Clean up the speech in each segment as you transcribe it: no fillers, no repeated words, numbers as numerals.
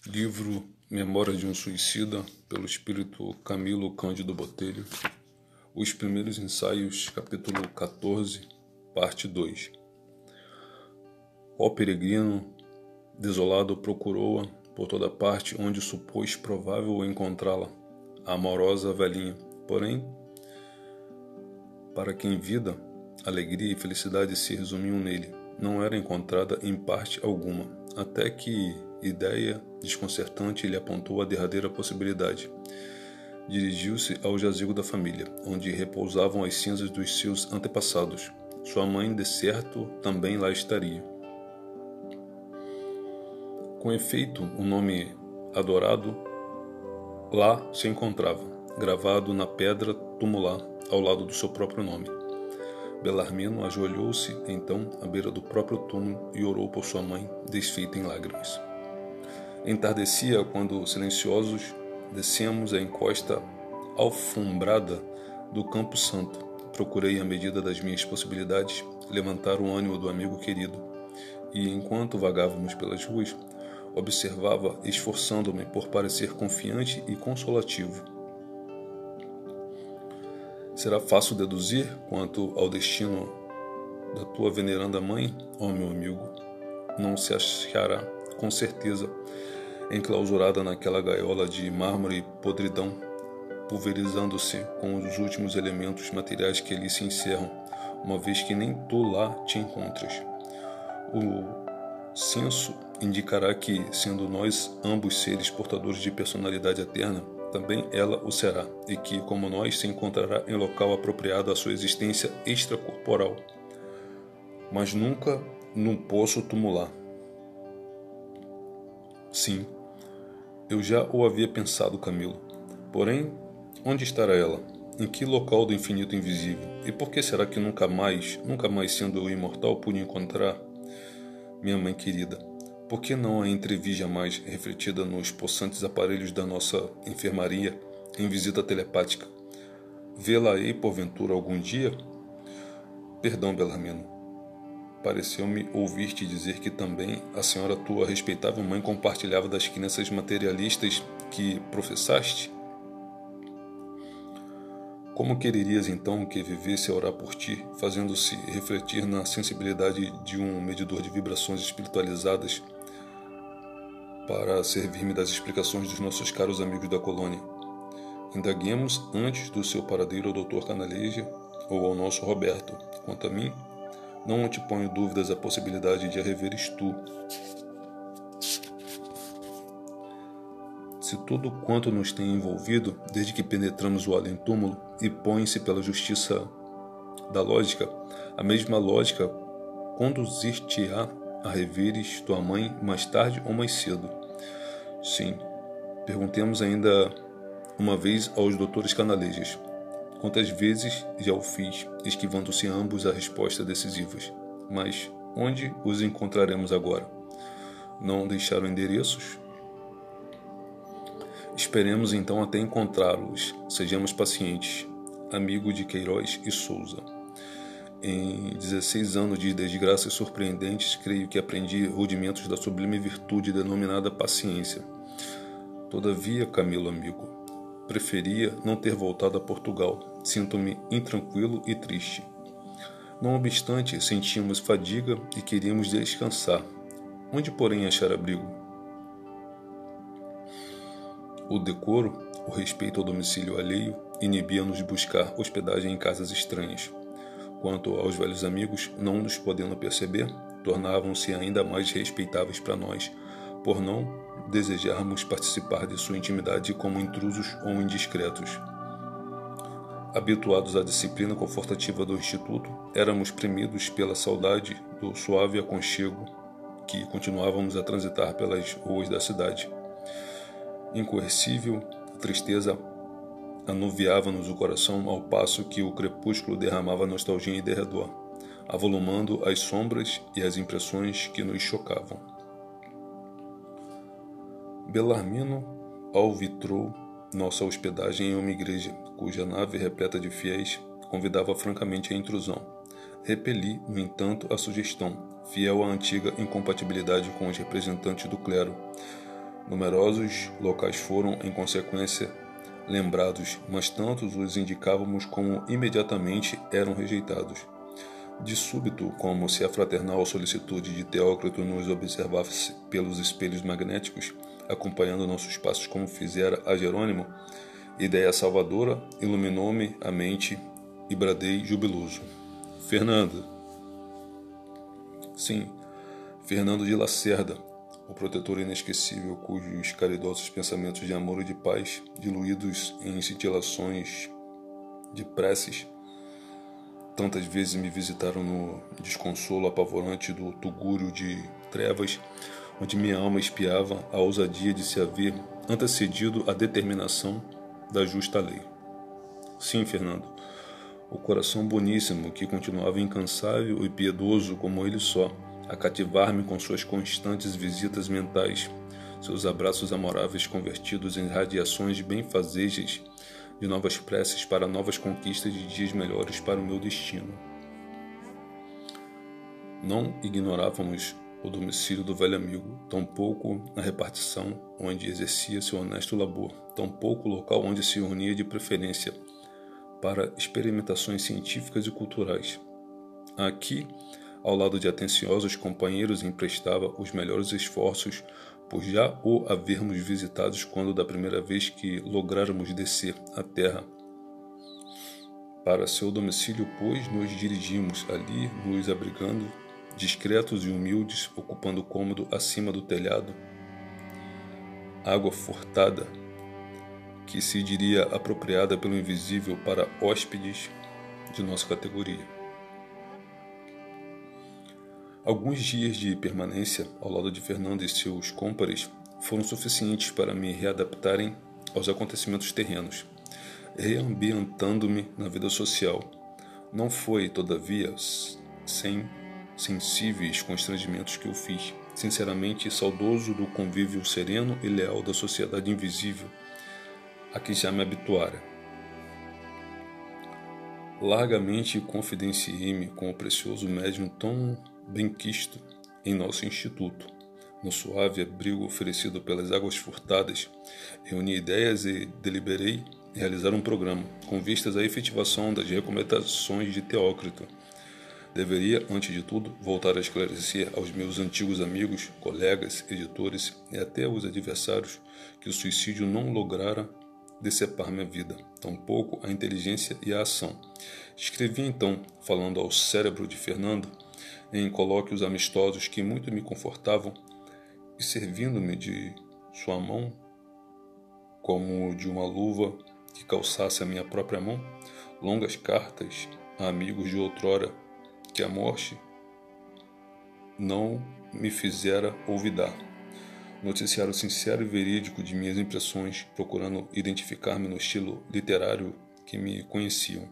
Livro Memória de um Suicida, pelo espírito Camilo Cândido Botelho. Os Primeiros Ensaios, capítulo 14, parte 2. Ó peregrino, desolado procurou-a por toda parte onde supôs provável encontrá-la, a amorosa velhinha. Porém, para quem vida, alegria e felicidade se resumiam nele, não era encontrada em parte alguma, até que ideia desconcertante lhe apontou a derradeira possibilidade. Dirigiu-se ao jazigo da família, onde repousavam as cinzas dos seus antepassados. Sua mãe, de certo, também lá estaria. Com efeito, o nome adorado lá se encontrava, gravado na pedra tumular, ao lado do seu próprio nome. Belarmino ajoelhou-se, então, à beira do próprio túmulo e orou por sua mãe, desfeita em lágrimas. Entardecia quando, silenciosos, descemos a encosta alfombrada do Campo Santo. Procurei, à medida das minhas possibilidades, levantar o ânimo do amigo querido, e, enquanto vagávamos pelas ruas, observava, esforçando-me por parecer confiante e consolativo. Será fácil deduzir quanto ao destino da tua veneranda mãe, ó meu amigo. Não se achará, com certeza, enclausurada naquela gaiola de mármore e podridão, pulverizando-se com os últimos elementos materiais que ali se encerram, uma vez que nem tu lá te encontras. O censo indicará que, sendo nós ambos seres portadores de personalidade eterna, também ela o será, e que, como nós, se encontrará em local apropriado à sua existência extracorporal, mas nunca num poço tumular. Sim, eu já o havia pensado, Camilo. Porém, onde estará ela? Em que local do infinito invisível? E por que será que nunca mais sendo eu imortal, pude encontrar minha mãe querida? Por que não a entrevi jamais refletida nos possantes aparelhos da nossa enfermaria em visita telepática? Vê-la-ei porventura algum dia? Perdão, Belarmino. Pareceu-me ouvir-te dizer que também a senhora tua respeitável mãe compartilhava das crenças materialistas que professaste? Como quererias então que vivesse a orar por ti, fazendo-se refletir na sensibilidade de um medidor de vibrações espiritualizadas para servir-me das explicações dos nossos caros amigos da colônia? Indaguemos antes do seu paradeiro ao Dr. Canaleja ou ao nosso Roberto. Quanto a mim, não te ponho dúvidas a possibilidade de a reveres tu. Se tudo quanto nos tem envolvido, desde que penetramos o além-túmulo, e põe-se pela justiça da lógica, a mesma lógica conduzir-te-á a reveres tua mãe mais tarde ou mais cedo. Sim, perguntemos ainda uma vez aos doutores Canalejas. Quantas vezes já o fiz, esquivando-se ambos a respostas decisivas. Mas onde os encontraremos agora? Não deixaram endereços? Esperemos então até encontrá-los. Sejamos pacientes. Amigo de Queiroz e Souza. Em 16 anos de desgraças surpreendentes, creio que aprendi rudimentos da sublime virtude denominada paciência. Todavia, Camilo amigo, preferia não ter voltado a Portugal. Sinto-me intranquilo e triste. Não obstante, sentíamos fadiga e queríamos descansar. Onde, porém, achar abrigo? O decoro, o respeito ao domicílio alheio, inibia-nos de buscar hospedagem em casas estranhas. Quanto aos velhos amigos, não nos podendo perceber, tornavam-se ainda mais respeitáveis para nós, por não desejarmos participar de sua intimidade como intrusos ou indiscretos. Habituados à disciplina confortativa do Instituto, éramos premidos pela saudade do suave aconchego que continuávamos a transitar pelas ruas da cidade. Incoercível, a tristeza anuviava-nos o coração ao passo que o crepúsculo derramava nostalgia em derredor, avolumando as sombras e as impressões que nos chocavam. Belarmino alvitrou nossa hospedagem em uma igreja, cuja nave repleta de fiéis convidava francamente a intrusão. Repeli, no entanto, a sugestão, fiel à antiga incompatibilidade com os representantes do clero, Numerosos locais foram, em consequência, lembrados, mas tantos os indicávamos como imediatamente eram rejeitados. De súbito, como se a fraternal solicitude de Teócrito nos observasse pelos espelhos magnéticos, acompanhando nossos passos como fizera a Jerônimo, ideia salvadora iluminou-me a mente e bradei jubiloso: Fernando! Sim, Fernando de Lacerda, o protetor inesquecível cujos caridosos pensamentos de amor e de paz, diluídos em cintilações de preces, tantas vezes me visitaram no desconsolo apavorante do tugúrio de trevas, onde minha alma espiava a ousadia de se haver antecedido a determinação da justa lei. Sim, Fernando, o coração boníssimo que continuava incansável e piedoso como ele só, a cativar-me com suas constantes visitas mentais, seus abraços amoráveis convertidos em radiações benfazejas de novas preces para novas conquistas de dias melhores para o meu destino. Não ignorávamos o domicílio do velho amigo, tampouco a repartição onde exercia seu honesto labor, tampouco o local onde se reunia de preferência para experimentações científicas e culturais. Aqui, ao lado de atenciosos companheiros, emprestava os melhores esforços por já o havermos visitado quando da primeira vez que lográramos descer a terra. Para seu domicílio, pois, nos dirigimos, ali nos abrigando, discretos e humildes, ocupando cômodo acima do telhado, água furtada, que se diria apropriada pelo invisível para hóspedes de nossa categoria. Alguns dias de permanência ao lado de Fernando e seus cômpares foram suficientes para me readaptarem aos acontecimentos terrenos, reambientando-me na vida social. Não foi, todavia, sem sensíveis constrangimentos que eu fiz, sinceramente saudoso do convívio sereno e leal da sociedade invisível a que já me habituara. Largamente confidenciei-me com o precioso médium tão benquisto em nosso instituto. No suave abrigo oferecido pelas águas furtadas, reuni ideias e deliberei realizar um programa, com vistas à efetivação das recomendações de Teócrito. Deveria, antes de tudo, voltar a esclarecer aos meus antigos amigos, colegas, editores e até aos adversários que o suicídio não lograra decepar minha vida, tampouco a inteligência e a ação. Escrevi então, falando ao cérebro de Fernando, em colóquios amistosos que muito me confortavam, e servindo-me de sua mão como de uma luva que calçasse a minha própria mão, longas cartas a amigos de outrora que a morte não me fizera olvidar. Noticiário sincero e verídico de minhas impressões, procurando identificar-me no estilo literário que me conheciam.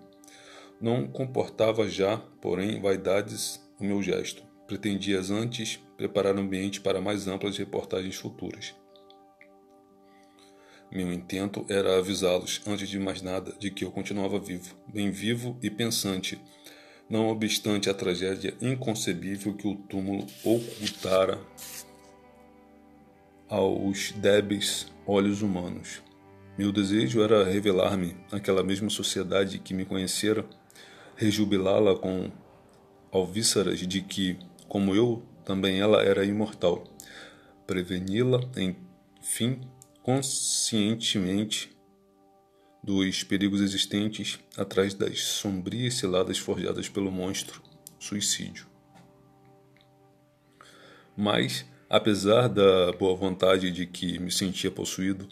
Não comportava já, porém, vaidades o meu gesto. Pretendia antes preparar o ambiente para mais amplas reportagens futuras. Meu intento era avisá-los, antes de mais nada, de que eu continuava vivo, bem vivo e pensante, não obstante a tragédia inconcebível que o túmulo ocultara aos débeis olhos humanos. Meu desejo era revelar-me àquela mesma sociedade que me conhecera, rejubilá-la com alvíceras de que, como eu, também ela era imortal, preveni-la, enfim, conscientemente dos perigos existentes atrás das sombrias ciladas forjadas pelo monstro suicídio. Mas, apesar da boa vontade de que me sentia possuído,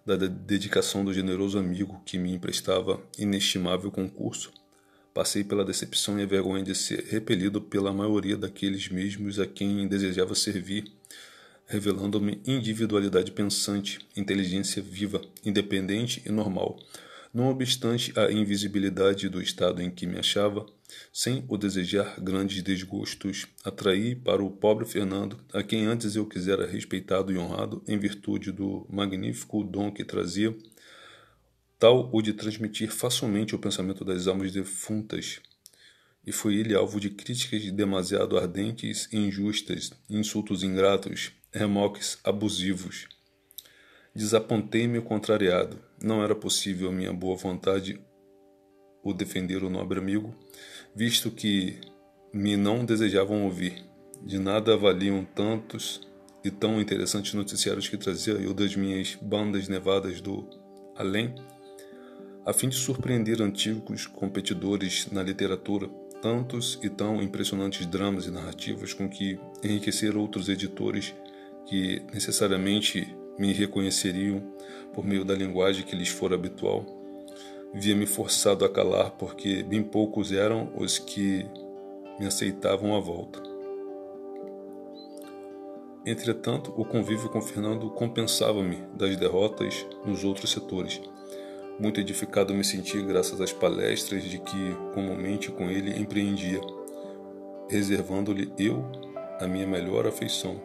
da dedicação do generoso amigo que me emprestava inestimável concurso, passei pela decepção e a vergonha de ser repelido pela maioria daqueles mesmos a quem desejava servir, revelando-me individualidade pensante, inteligência viva, independente e normal, não obstante a invisibilidade do estado em que me achava, sem o desejar grandes desgostos, atraí para o pobre Fernando, a quem antes eu quisera respeitado e honrado em virtude do magnífico dom que trazia, tal o de transmitir facilmente o pensamento das almas defuntas, e foi ele alvo de críticas demasiado ardentes e injustas, insultos ingratos, remoques abusivos. Desapontei-me contrariado. Não era possível a minha boa vontade o defender o nobre amigo, visto que me não desejavam ouvir. De nada valiam tantos e tão interessantes noticiários que trazia eu das minhas bandas nevadas do além, a fim de surpreender antigos competidores na literatura, tantos e tão impressionantes dramas e narrativas com que enriquecer outros editores que necessariamente me reconheceriam por meio da linguagem que lhes fora habitual. Via-me forçado a calar porque bem poucos eram os que me aceitavam à volta. Entretanto, o convívio com Fernando compensava-me das derrotas nos outros setores. Muito edificado me senti graças às palestras de que comumente com ele empreendia, reservando-lhe eu a minha melhor afeição,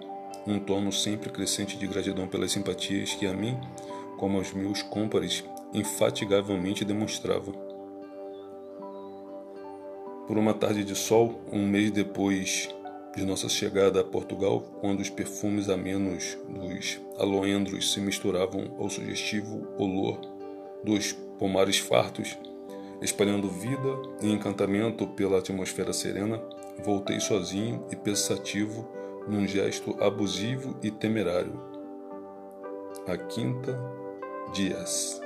um tono sempre crescente de gratidão pelas simpatias que a mim, como aos meus cômpares, infatigavelmente demonstrava. Por uma tarde de sol, um mês depois de nossa chegada a Portugal, quando os perfumes amenos dos aloendros se misturavam ao sugestivo olor dos pomares fartos, espalhando vida e encantamento pela atmosfera serena, voltei sozinho e pensativo num gesto abusivo e temerário. A Quinta Dias.